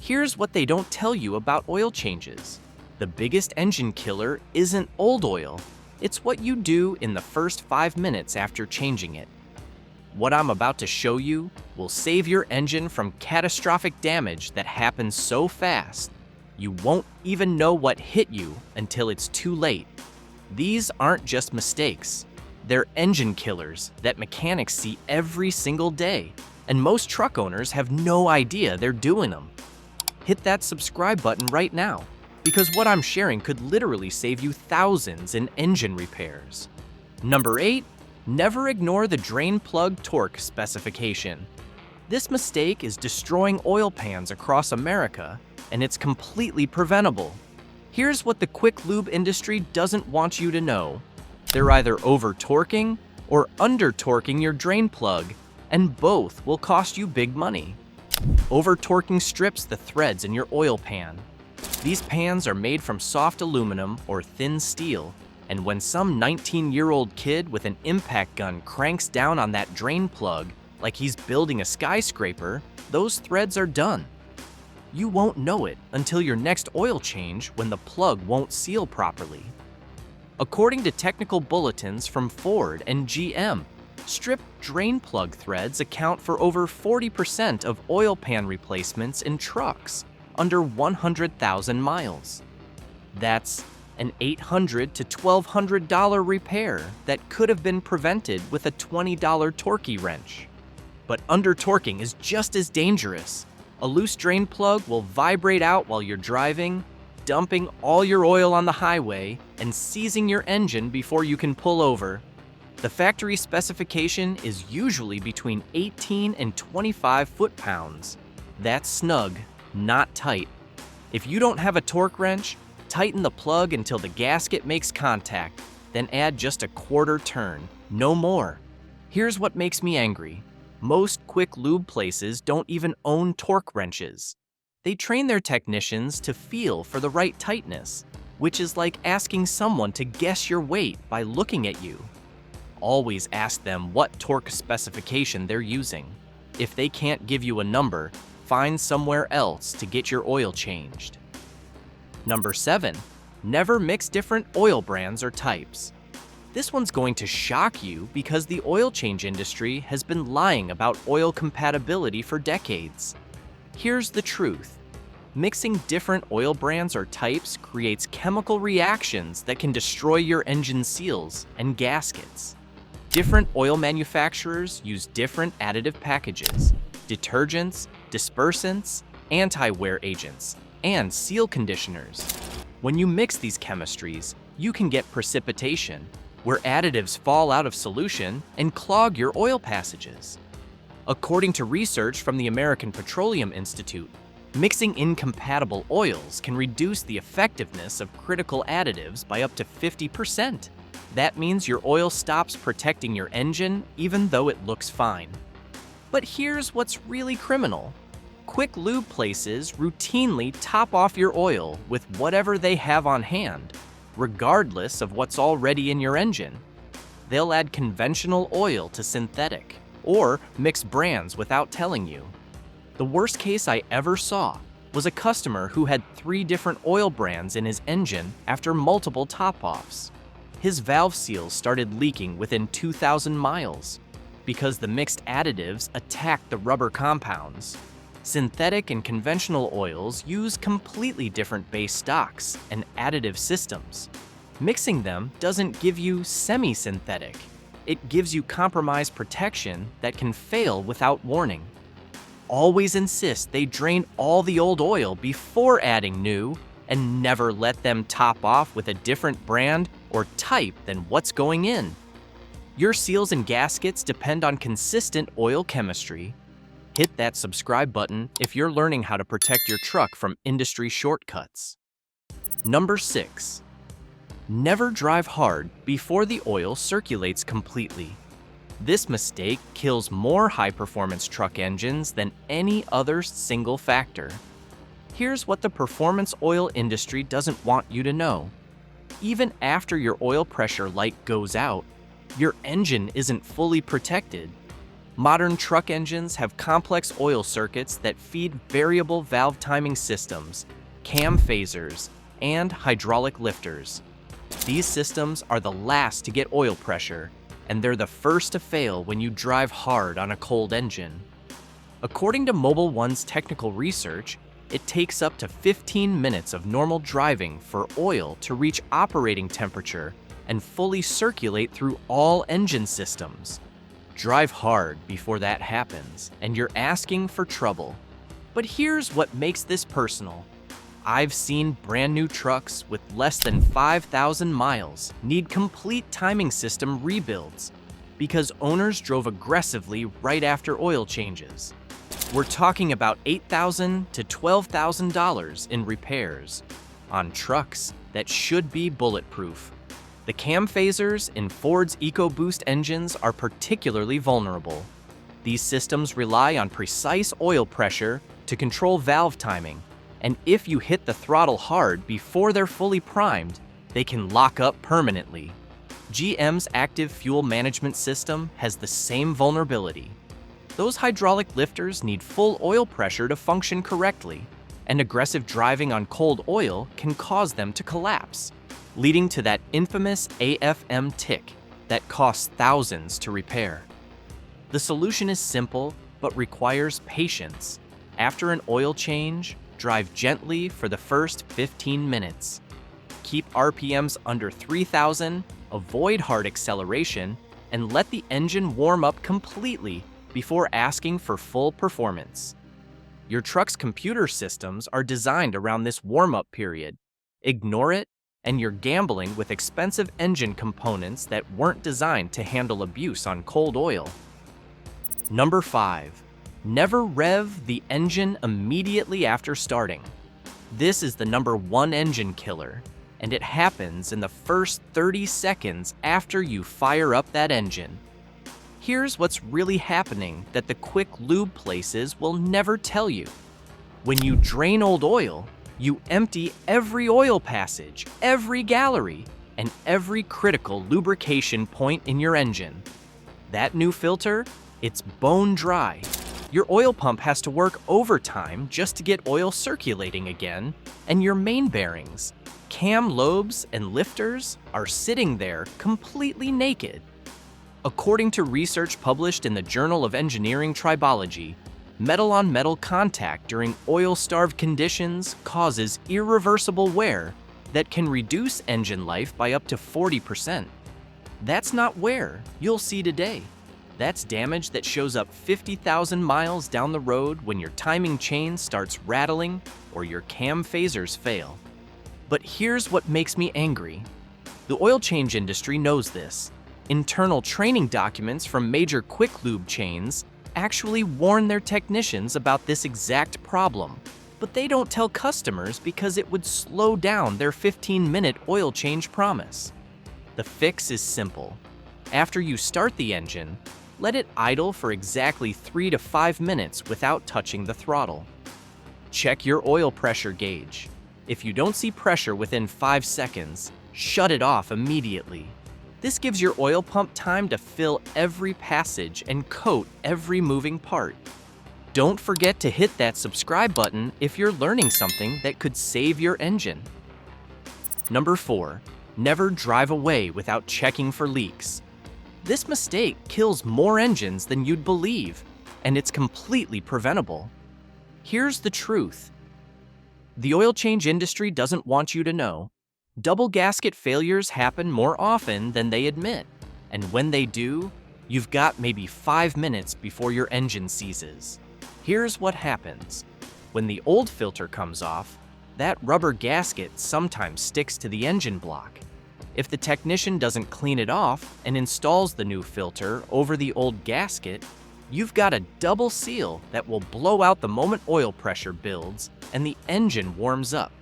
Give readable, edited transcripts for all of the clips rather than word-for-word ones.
Here's what they don't tell you about oil changes. The biggest engine killer isn't old oil. It's what you do in the first 5 minutes after changing it. What I'm about to show you will save your engine from catastrophic damage that happens so fast, you won't even know what hit you until it's too late. These aren't just mistakes. They're engine killers that mechanics see every single day, and most truck owners have no idea they're doing them. Hit that subscribe button right now, because what I'm sharing could literally save you thousands in engine repairs. Number 8, never ignore the drain plug torque specification. This mistake is destroying oil pans across America, and it's completely preventable. Here's what the quick lube industry doesn't want you to know. They're either over-torquing or under-torquing your drain plug, and both will cost you big money. Over-torquing strips the threads in your oil pan. These pans are made from soft aluminum or thin steel, and when some 19-year-old kid with an impact gun cranks down on that drain plug like he's building a skyscraper, those threads are done. You won't know it until your next oil change when the plug won't seal properly. According to technical bulletins from Ford and GM, stripped drain plug threads account for over 40% of oil pan replacements in trucks under 100,000 miles. That's an $800 to $1,200 repair that could have been prevented with a $20 Torquey wrench. But under-torquing is just as dangerous. A loose drain plug will vibrate out while you're driving, dumping all your oil on the highway and seizing your engine before you can pull over. The factory specification is usually between 18 and 25 foot-pounds. That's snug, not tight. If you don't have a torque wrench, tighten the plug until the gasket makes contact, then add just a quarter turn, no more. Here's what makes me angry. Most quick lube places don't even own torque wrenches. They train their technicians to feel for the right tightness, which is like asking someone to guess your weight by looking at you. Always ask them what torque specification they're using. If they can't give you a number, find somewhere else to get your oil changed. Number 7, never mix different oil brands or types. This one's going to shock you because the oil change industry has been lying about oil compatibility for decades. Here's the truth. Mixing different oil brands or types creates chemical reactions that can destroy your engine seals and gaskets. Different oil manufacturers use different additive packages, detergents, dispersants, anti-wear agents, and seal conditioners. When you mix these chemistries, you can get precipitation, where additives fall out of solution and clog your oil passages. According to research from the American Petroleum Institute, mixing incompatible oils can reduce the effectiveness of critical additives by up to 50%. That means your oil stops protecting your engine even though it looks fine. But here's what's really criminal. Quick lube places routinely top off your oil with whatever they have on hand, regardless of what's already in your engine. They'll add conventional oil to synthetic, or mix brands without telling you. The worst case I ever saw was a customer who had 3 different oil brands in his engine after multiple top-offs. His valve seals started leaking within 2,000 miles because the mixed additives attacked the rubber compounds. Synthetic and conventional oils use completely different base stocks and additive systems. Mixing them doesn't give you semi-synthetic. It gives you compromised protection that can fail without warning. Always insist they drain all the old oil before adding new, and never let them top off with a different brand or type than what's going in. Your seals and gaskets depend on consistent oil chemistry. Hit that subscribe button if you're learning how to protect your truck from industry shortcuts. Number 6, never drive hard before the oil circulates completely. This mistake kills more high-performance truck engines than any other single factor. Here's what the performance oil industry doesn't want you to know. Even after your oil pressure light goes out, your engine isn't fully protected. Modern truck engines have complex oil circuits that feed variable valve timing systems, cam phasers, and hydraulic lifters. These systems are the last to get oil pressure, and they're the first to fail when you drive hard on a cold engine. According to Mobil 1's technical research, it takes up to 15 minutes of normal driving for oil to reach operating temperature and fully circulate through all engine systems. Drive hard before that happens, and you're asking for trouble. But here's what makes this personal. I've seen brand new trucks with less than 5,000 miles need complete timing system rebuilds because owners drove aggressively right after oil changes. We're talking about $8,000 to $12,000 in repairs on trucks that should be bulletproof. The cam phasers in Ford's EcoBoost engines are particularly vulnerable. These systems rely on precise oil pressure to control valve timing, and if you hit the throttle hard before they're fully primed, they can lock up permanently. GM's active fuel management system has the same vulnerability. Those hydraulic lifters need full oil pressure to function correctly, and aggressive driving on cold oil can cause them to collapse, leading to that infamous AFM tick that costs thousands to repair. The solution is simple, but requires patience. After an oil change, drive gently for the first 15 minutes. Keep RPMs under 3,000, avoid hard acceleration, and let the engine warm up completely before asking for full performance. Your truck's computer systems are designed around this warm-up period. Ignore it, and you're gambling with expensive engine components that weren't designed to handle abuse on cold oil. Number 5. Never rev the engine immediately after starting. This is the #1 engine killer, and it happens in the first 30 seconds after you fire up that engine. Here's what's really happening that the quick lube places will never tell you. When you drain old oil, you empty every oil passage, every gallery, and every critical lubrication point in your engine. That new filter, it's bone dry. Your oil pump has to work overtime just to get oil circulating again, and your main bearings, cam lobes, and lifters are sitting there completely naked. According to research published in the Journal of Engineering Tribology, metal-on-metal contact during oil-starved conditions causes irreversible wear that can reduce engine life by up to 40%. That's not wear you'll see today. That's damage that shows up 50,000 miles down the road when your timing chain starts rattling or your cam phasers fail. But here's what makes me angry. The oil change industry knows this. Internal training documents from major quick lube chains actually warn their technicians about this exact problem, but they don't tell customers because it would slow down their 15-minute oil change promise. The fix is simple. After you start the engine, let it idle for exactly 3 to 5 minutes without touching the throttle. Check your oil pressure gauge. If you don't see pressure within 5 seconds, shut it off immediately. This gives your oil pump time to fill every passage and coat every moving part. Don't forget to hit that subscribe button if you're learning something that could save your engine. Number 4, never drive away without checking for leaks. This mistake kills more engines than you'd believe, and it's completely preventable. Here's the truth. The oil change industry doesn't want you to know. Double gasket failures happen more often than they admit, and when they do, you've got maybe 5 minutes before your engine seizes. Here's what happens. When the old filter comes off, that rubber gasket sometimes sticks to the engine block. If the technician doesn't clean it off and installs the new filter over the old gasket, you've got a double seal that will blow out the moment oil pressure builds and the engine warms up.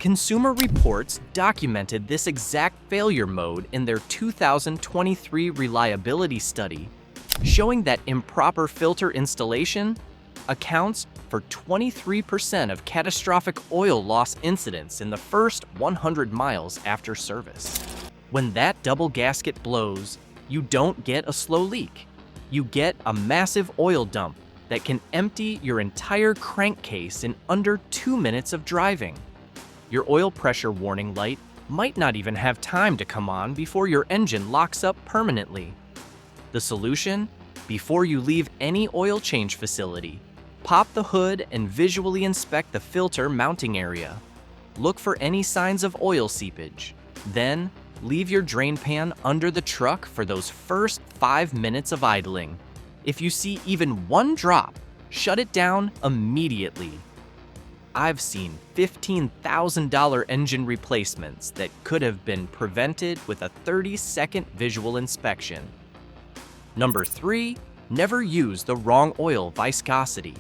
Consumer Reports documented this exact failure mode in their 2023 reliability study, showing that improper filter installation accounts for 23% of catastrophic oil loss incidents in the first 100 miles after service. When that double gasket blows, you don't get a slow leak. You get a massive oil dump that can empty your entire crankcase in under 2 minutes of driving. Your oil pressure warning light might not even have time to come on before your engine locks up permanently. The solution? Before you leave any oil change facility, pop the hood and visually inspect the filter mounting area. Look for any signs of oil seepage. Then, leave your drain pan under the truck for those first 5 minutes of idling. If you see even one drop, shut it down immediately. I've seen $15,000 engine replacements that could have been prevented with a 30-second visual inspection. Number 3, never use the wrong oil viscosity.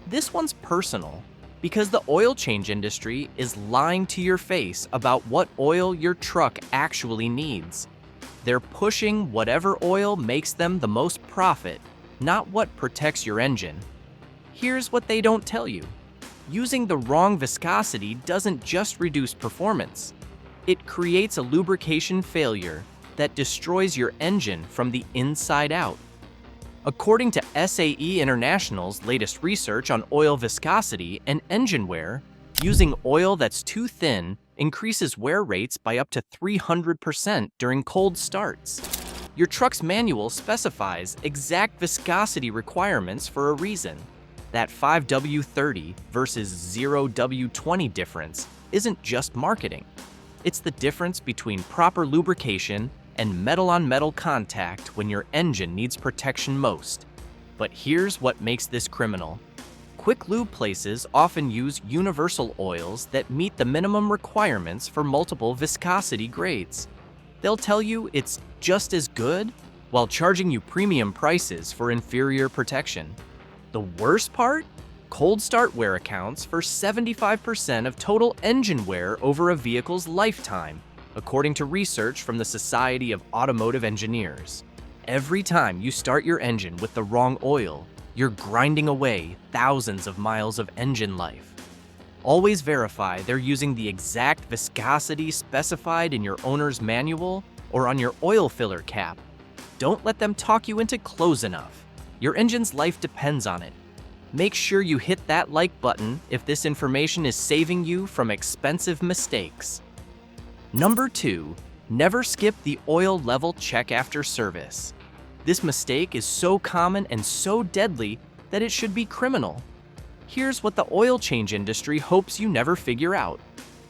This one's personal because the oil change industry is lying to your face about what oil your truck actually needs. They're pushing whatever oil makes them the most profit, not what protects your engine. Here's what they don't tell you. Using the wrong viscosity doesn't just reduce performance. It creates a lubrication failure that destroys your engine from the inside out. According to SAE International's latest research on oil viscosity and engine wear, using oil that's too thin increases wear rates by up to 300% during cold starts. Your truck's manual specifies exact viscosity requirements for a reason. That 5W30 versus 0W20 difference isn't just marketing. It's the difference between proper lubrication and metal-on-metal contact when your engine needs protection most. But here's what makes this criminal. Quick lube places often use universal oils that meet the minimum requirements for multiple viscosity grades. They'll tell you it's just as good while charging you premium prices for inferior protection. The worst part? Cold start wear accounts for 75% of total engine wear over a vehicle's lifetime, according to research from the Society of Automotive Engineers. Every time you start your engine with the wrong oil, you're grinding away thousands of miles of engine life. Always verify they're using the exact viscosity specified in your owner's manual or on your oil filler cap. Don't let them talk you into close enough. Your engine's life depends on it. Make sure you hit that like button if this information is saving you from expensive mistakes. Number 2, never skip the oil level check after service. This mistake is so common and so deadly that it should be criminal. Here's what the oil change industry hopes you never figure out.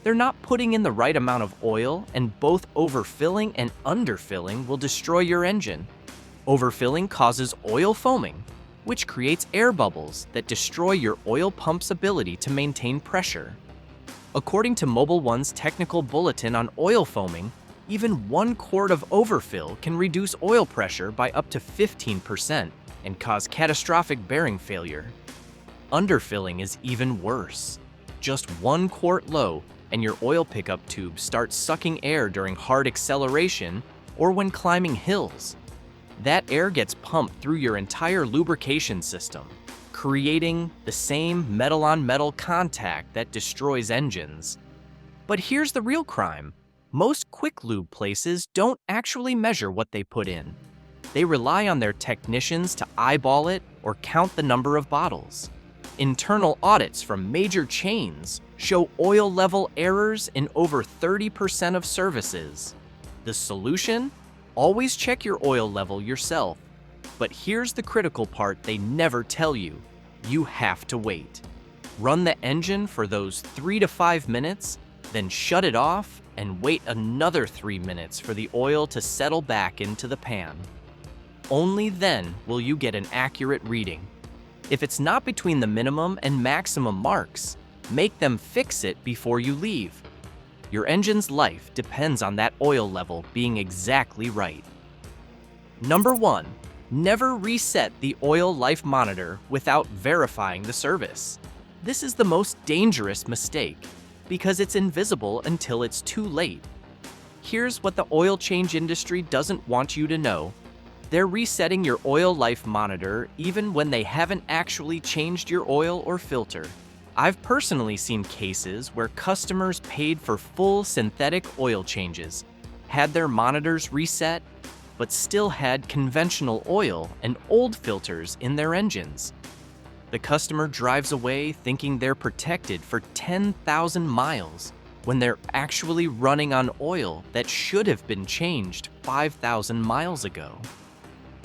They're not putting in the right amount of oil, and both overfilling and underfilling will destroy your engine. Overfilling causes oil foaming, which creates air bubbles that destroy your oil pump's ability to maintain pressure. According to Mobil 1's technical bulletin on oil foaming, even 1 quart of overfill can reduce oil pressure by up to 15% and cause catastrophic bearing failure. Underfilling is even worse. Just 1 quart low, and your oil pickup tube starts sucking air during hard acceleration or when climbing hills. That air gets pumped through your entire lubrication system, creating the same metal-on-metal contact that destroys engines. But here's the real crime. Most quick lube places don't actually measure what they put in. They rely on their technicians to eyeball it or count the number of bottles. Internal audits from major chains show oil level errors in over 30% of services. The solution? Always check your oil level yourself. But here's the critical part they never tell you. You have to wait. Run the engine for those 3 to 5 minutes, then shut it off and wait another 3 minutes for the oil to settle back into the pan. Only then will you get an accurate reading. If it's not between the minimum and maximum marks, make them fix it before you leave. Your engine's life depends on that oil level being exactly right. Number 1, never reset the oil life monitor without verifying the service. This is the most dangerous mistake because it's invisible until it's too late. Here's what the oil change industry doesn't want you to know. They're resetting your oil life monitor even when they haven't actually changed your oil or filter. I've personally seen cases where customers paid for full synthetic oil changes, had their monitors reset, but still had conventional oil and old filters in their engines. The customer drives away thinking they're protected for 10,000 miles when they're actually running on oil that should have been changed 5,000 miles ago.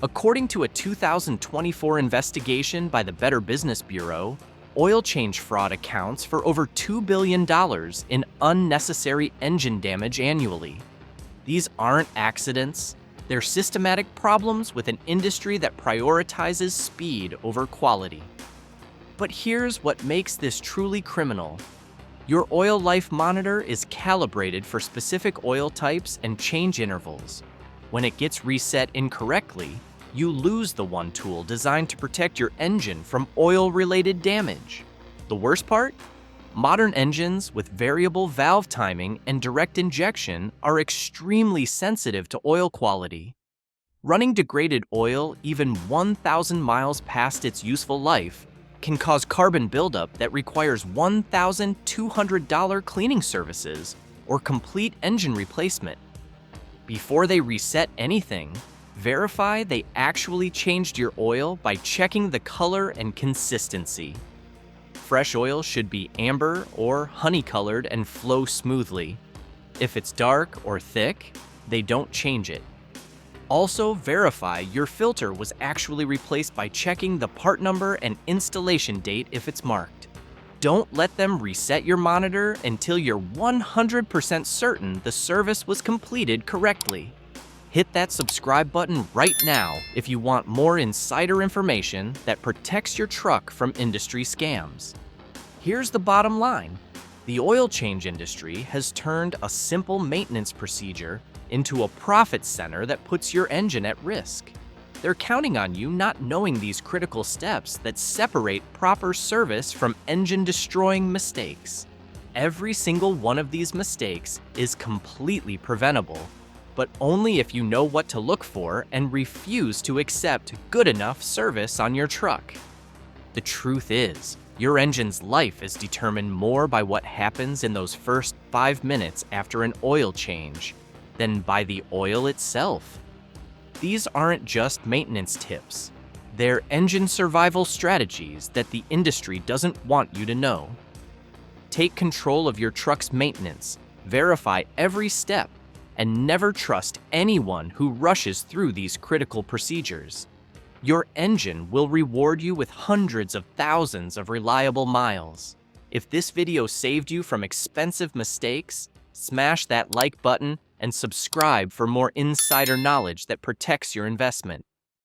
According to a 2024 investigation by the Better Business Bureau, oil change fraud accounts for over $2 billion in unnecessary engine damage annually. These aren't accidents. They're systematic problems with an industry that prioritizes speed over quality. But here's what makes this truly criminal. Your oil life monitor is calibrated for specific oil types and change intervals. When it gets reset incorrectly, you lose the one tool designed to protect your engine from oil-related damage. The worst part? Modern engines with variable valve timing and direct injection are extremely sensitive to oil quality. Running degraded oil even 1,000 miles past its useful life can cause carbon buildup that requires $1,200 cleaning services or complete engine replacement. Before they reset anything, verify they actually changed your oil by checking the color and consistency. Fresh oil should be amber or honey-colored and flow smoothly. If it's dark or thick, they don't change it. Also, verify your filter was actually replaced by checking the part number and installation date if it's marked. Don't let them reset your monitor until you're 100% certain the service was completed correctly. Hit that subscribe button right now if you want more insider information that protects your truck from industry scams. Here's the bottom line. The oil change industry has turned a simple maintenance procedure into a profit center that puts your engine at risk. They're counting on you not knowing these critical steps that separate proper service from engine-destroying mistakes. Every single one of these mistakes is completely preventable, but only if you know what to look for and refuse to accept good enough service on your truck. The truth is, your engine's life is determined more by what happens in those first 5 minutes after an oil change than by the oil itself. These aren't just maintenance tips. They're engine survival strategies that the industry doesn't want you to know. Take control of your truck's maintenance, verify every step, and never trust anyone who rushes through these critical procedures. Your engine will reward you with hundreds of thousands of reliable miles. If this video saved you from expensive mistakes, smash that like button and subscribe for more insider knowledge that protects your investment.